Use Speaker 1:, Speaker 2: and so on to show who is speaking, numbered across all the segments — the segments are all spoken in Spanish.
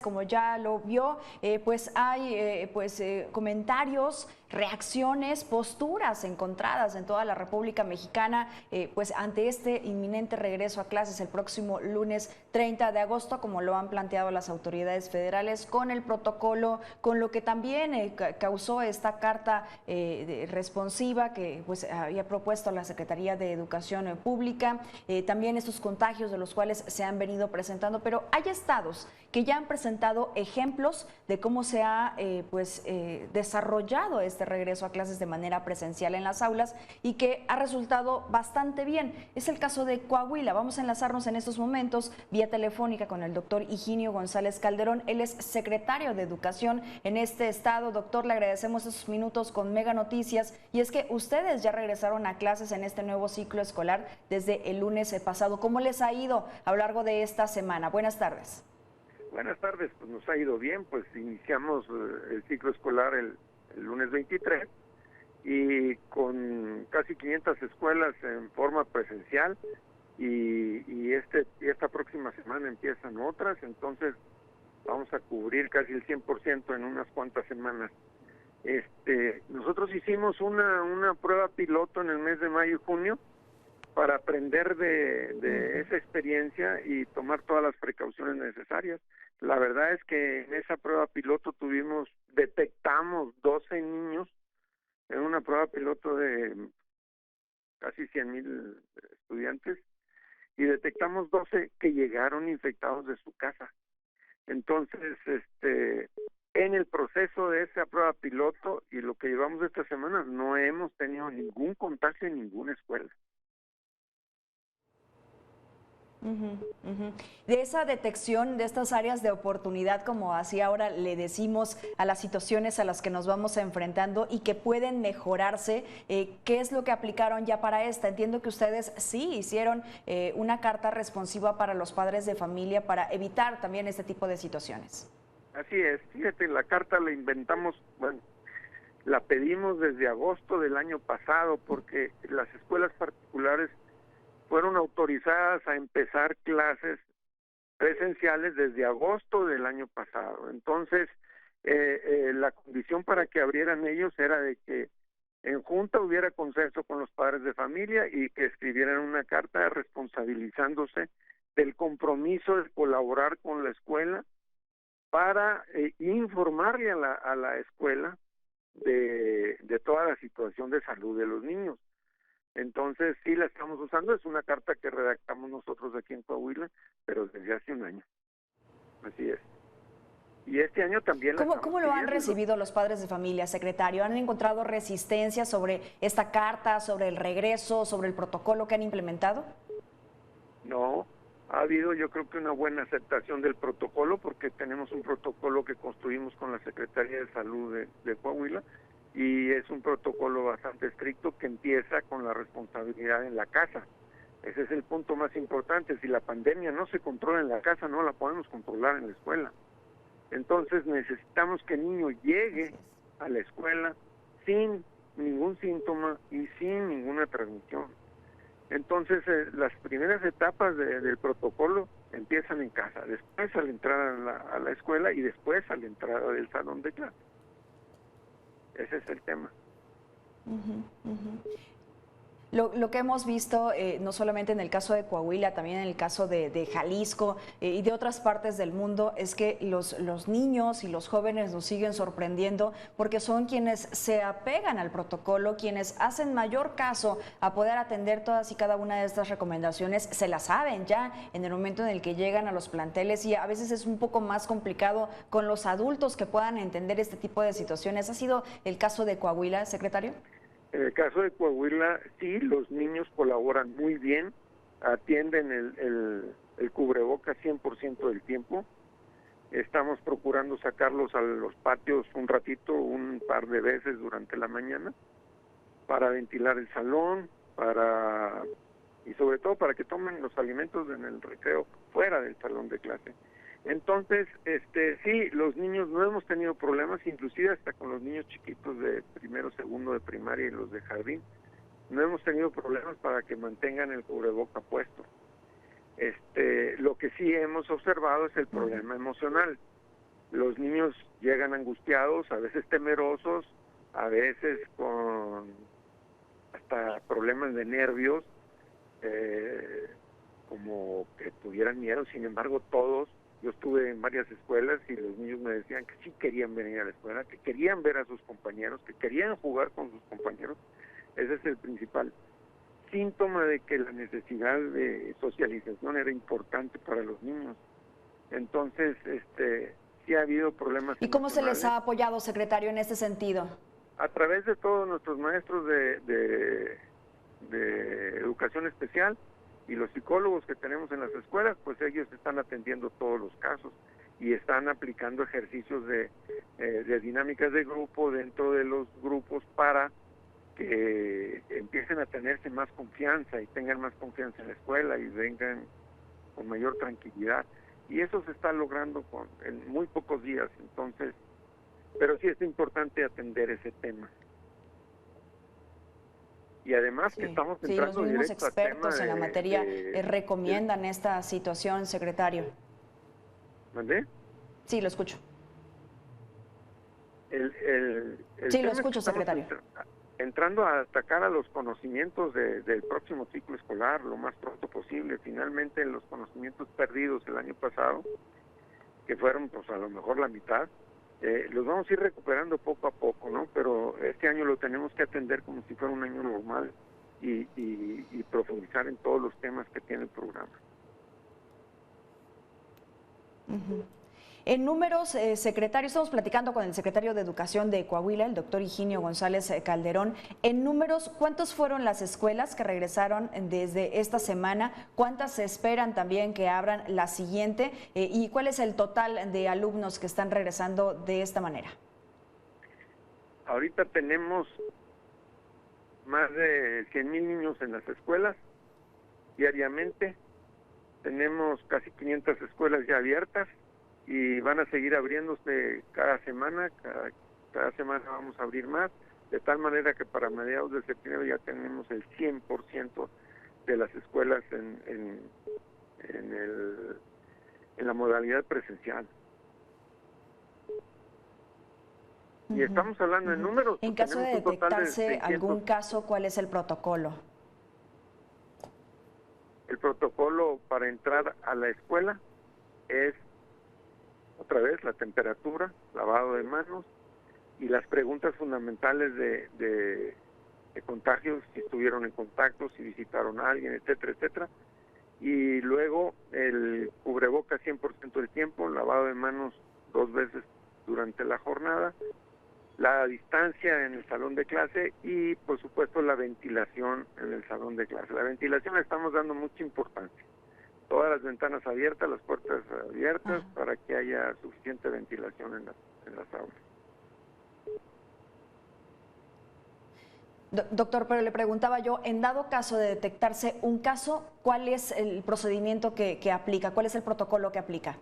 Speaker 1: Como ya lo vio, pues hay comentarios, reacciones, posturas encontradas en toda la República Mexicana, pues ante este inminente regreso a clases el próximo lunes 30 de agosto, como lo han planteado las autoridades federales, con el protocolo, con lo que también causó esta carta responsiva que pues había propuesto la Secretaría de Educación Pública, también estos contagios de los cuales se han venido presentando, pero hay estados que ya han presentado ejemplos de cómo se ha desarrollado este regreso a clases de manera presencial en las aulas y que ha resultado bastante bien. Es el caso de Coahuila. Vamos a enlazarnos en estos momentos vía telefónica con el doctor Higinio González Calderón. Él es secretario de Educación en este estado. Doctor, le agradecemos esos minutos con Mega Noticias. Y es que ustedes ya regresaron a clases en este nuevo ciclo escolar desde el lunes pasado. ¿Cómo les ha ido a lo largo de esta semana? Buenas tardes.
Speaker 2: Buenas tardes, pues nos ha ido bien, pues iniciamos el ciclo escolar el lunes 23 y con casi 500 escuelas en forma presencial y esta próxima semana empiezan otras, entonces vamos a cubrir casi el 100% en unas cuantas semanas. Nosotros hicimos una prueba piloto en el mes de mayo y junio para aprender de esa experiencia y tomar todas las precauciones necesarias. La verdad es que en esa prueba piloto detectamos 12 niños en una prueba piloto de casi 100,000 estudiantes y detectamos 12 que llegaron infectados de su casa. Entonces, en el proceso de esa prueba piloto y lo que llevamos de esta semana, no hemos tenido ningún contagio en ninguna escuela.
Speaker 1: De esa detección de estas áreas de oportunidad, como así ahora le decimos a las situaciones a las que nos vamos enfrentando y que pueden mejorarse, ¿qué es lo que aplicaron ya para esta? Entiendo que ustedes sí hicieron una carta responsiva para los padres de familia para evitar también este tipo de situaciones.
Speaker 2: Así es, fíjate, la carta la inventamos, bueno, la pedimos desde agosto del año pasado porque las escuelas particulares fueron autorizadas a empezar clases presenciales desde agosto del año pasado. Entonces, la condición para que abrieran ellos era de que en junta hubiera consenso con los padres de familia y que escribieran una carta responsabilizándose del compromiso de colaborar con la escuela para informarle a la escuela de toda la situación de salud de los niños. Entonces, sí la estamos usando, es una carta que redactamos nosotros aquí en Coahuila, pero desde hace un año. Así es. Y este año también la
Speaker 1: ¿Cómo lo han recibido los padres de familia, secretario? ¿Han encontrado resistencia sobre esta carta, sobre el regreso, sobre el protocolo que han implementado?
Speaker 2: No, ha habido yo creo que una buena aceptación del protocolo porque tenemos un protocolo que construimos con la Secretaría de Salud de Coahuila y es un protocolo bastante estricto que empieza con la responsabilidad en la casa. Ese es el punto más importante. Si la pandemia no se controla en la casa, no la podemos controlar en la escuela. Entonces necesitamos que el niño llegue a la escuela sin ningún síntoma y sin ninguna transmisión. Entonces las primeras etapas del protocolo empiezan en casa, después al entrar a la escuela y después a la entrada del salón de clase. Ese es el tema.
Speaker 1: Lo que hemos visto, no solamente en el caso de Coahuila, también en el caso de Jalisco y de otras partes del mundo, es que los niños y los jóvenes nos siguen sorprendiendo porque son quienes se apegan al protocolo, quienes hacen mayor caso a poder atender todas y cada una de estas recomendaciones, se las saben ya en el momento en el que llegan a los planteles y a veces es un poco más complicado con los adultos que puedan entender este tipo de situaciones. ¿Ha sido el caso de Coahuila, secretario?
Speaker 2: En el caso de Coahuila, sí, los niños colaboran muy bien, atienden el cubrebocas 100% del tiempo. Estamos procurando sacarlos a los patios un ratito, un par de veces durante la mañana, para ventilar el salón, y sobre todo para que tomen los alimentos en el recreo fuera del salón de clase. Entonces, sí, los niños no hemos tenido problemas, inclusive hasta con los niños chiquitos de primero, segundo de primaria y los de jardín, no hemos tenido problemas para que mantengan el cubreboca puesto. Lo que sí hemos observado es el problema emocional. los niños llegan angustiados, a veces temerosos, a veces con hasta problemas de nervios, como que tuvieran miedo. Sin embargo, todos, yo estuve en varias escuelas y los niños me decían que sí querían venir a la escuela, que querían ver a sus compañeros, que querían jugar con sus compañeros. Ese es el principal síntoma de que la necesidad de socialización era importante para los niños. Entonces, sí ha habido problemas.
Speaker 1: ¿Y cómo se les ha apoyado, secretario, en este sentido?
Speaker 2: A través de todos nuestros maestros de educación especial y los psicólogos que tenemos en las escuelas, pues ellos están atendiendo todos los casos y están aplicando ejercicios de dinámicas de grupo dentro de los grupos para que empiecen a tenerse más confianza y tengan más confianza en la escuela y vengan con mayor tranquilidad. Y eso se está logrando en muy pocos días, entonces, pero sí es importante atender ese tema. Y además que estamos entrando
Speaker 1: los mismos
Speaker 2: directo
Speaker 1: expertos en la materia recomiendan esta situación, secretario.
Speaker 2: ¿Mandé?
Speaker 1: Sí, lo escucho.
Speaker 2: Sí,
Speaker 1: lo escucho, secretario.
Speaker 2: Entrando a atacar a los conocimientos del próximo ciclo escolar lo más pronto posible. Finalmente, los conocimientos perdidos el año pasado, que fueron pues a lo mejor la mitad, los vamos a ir recuperando poco a poco, ¿no? Pero este año lo tenemos que atender como si fuera un año normal y profundizar en todos los temas que tiene el programa.
Speaker 1: En números, secretario, estamos platicando con el secretario de Educación de Coahuila, el doctor Higinio González Calderón. En números, ¿cuántos fueron las escuelas que regresaron desde esta semana? ¿Cuántas se esperan también que abran la siguiente? ¿Y cuál es el total de alumnos que están regresando de esta manera?
Speaker 2: Ahorita tenemos más de 100,000 niños en las escuelas diariamente. Tenemos casi 500 escuelas ya abiertas y van a seguir abriéndose cada semana. Cada semana vamos a abrir más, de tal manera que para mediados de septiembre ya tenemos el 100% de las escuelas en la modalidad presencial. Y estamos hablando de números.
Speaker 1: En caso de detectarse algún caso, ¿cuál es el protocolo?
Speaker 2: El protocolo para entrar a la escuela es, otra vez, la temperatura, lavado de manos y las preguntas fundamentales de contagios, si estuvieron en contacto, si visitaron a alguien, etcétera, etcétera. Y luego el cubrebocas 100% del tiempo, lavado de manos 2 veces durante la jornada, la distancia en el salón de clase y, por supuesto, la ventilación en el salón de clase. La ventilación le estamos dando mucha importancia. Todas las ventanas abiertas, las puertas abiertas, para que haya suficiente ventilación en las aulas.
Speaker 1: Doctor, pero le preguntaba yo, en dado caso de detectarse un caso, ¿cuál es el procedimiento que aplica? ¿Cuál es el protocolo que aplica?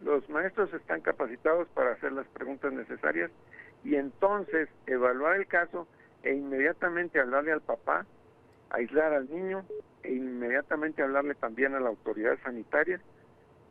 Speaker 2: Los maestros están capacitados para hacer las preguntas necesarias y entonces evaluar el caso e inmediatamente hablarle al papá, aislar al niño e inmediatamente hablarle también a la autoridad sanitaria.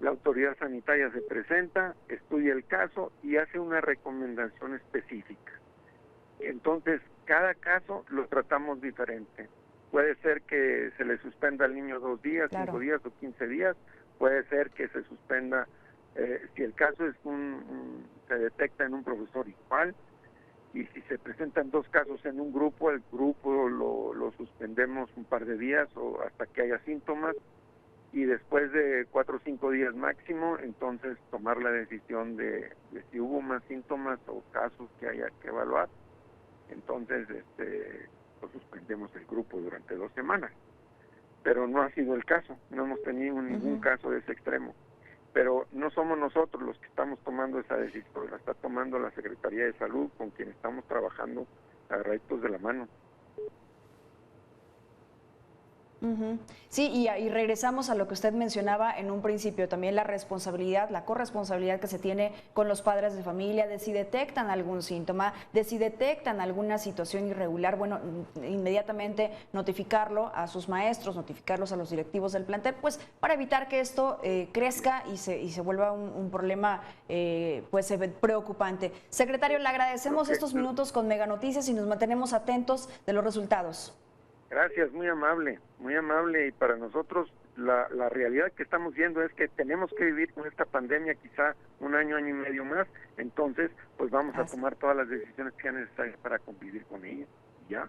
Speaker 2: La autoridad sanitaria se presenta, estudia el caso y hace una recomendación específica. Entonces, cada caso lo tratamos diferente. Puede ser que se le suspenda al niño 2 días, 5 días o 15 días. Puede ser que se suspenda, si el caso es se detecta en un profesor igual. Y si se presentan 2 casos en un grupo, el grupo lo suspendemos un par de días o hasta que haya síntomas. Y después de 4 o 5 días máximo, entonces tomar la decisión de si hubo más síntomas o casos que haya que evaluar. Entonces, lo suspendemos el grupo durante 2 semanas. Pero no ha sido el caso, no hemos tenido ningún caso de ese extremo. Pero no somos nosotros los que estamos tomando esa decisión, la está tomando la Secretaría de Salud, con quien estamos trabajando agarraditos de la mano.
Speaker 1: Ujú. Sí, y regresamos a lo que usted mencionaba en un principio, también la responsabilidad, la corresponsabilidad que se tiene con los padres de familia, de si detectan algún síntoma, de si detectan alguna situación irregular, bueno, inmediatamente notificarlo a sus maestros, notificarlos a los directivos del plantel, pues para evitar que esto crezca y se vuelva un problema pues preocupante. Secretario, le agradecemos estos minutos con Mega Noticias y nos mantenemos atentos de los resultados.
Speaker 2: Gracias, muy amable, y para nosotros la realidad que estamos viendo es que tenemos que vivir con esta pandemia quizá un año, año y medio más, entonces pues vamos a tomar todas las decisiones que sean necesarias para convivir con ella, ¿ya?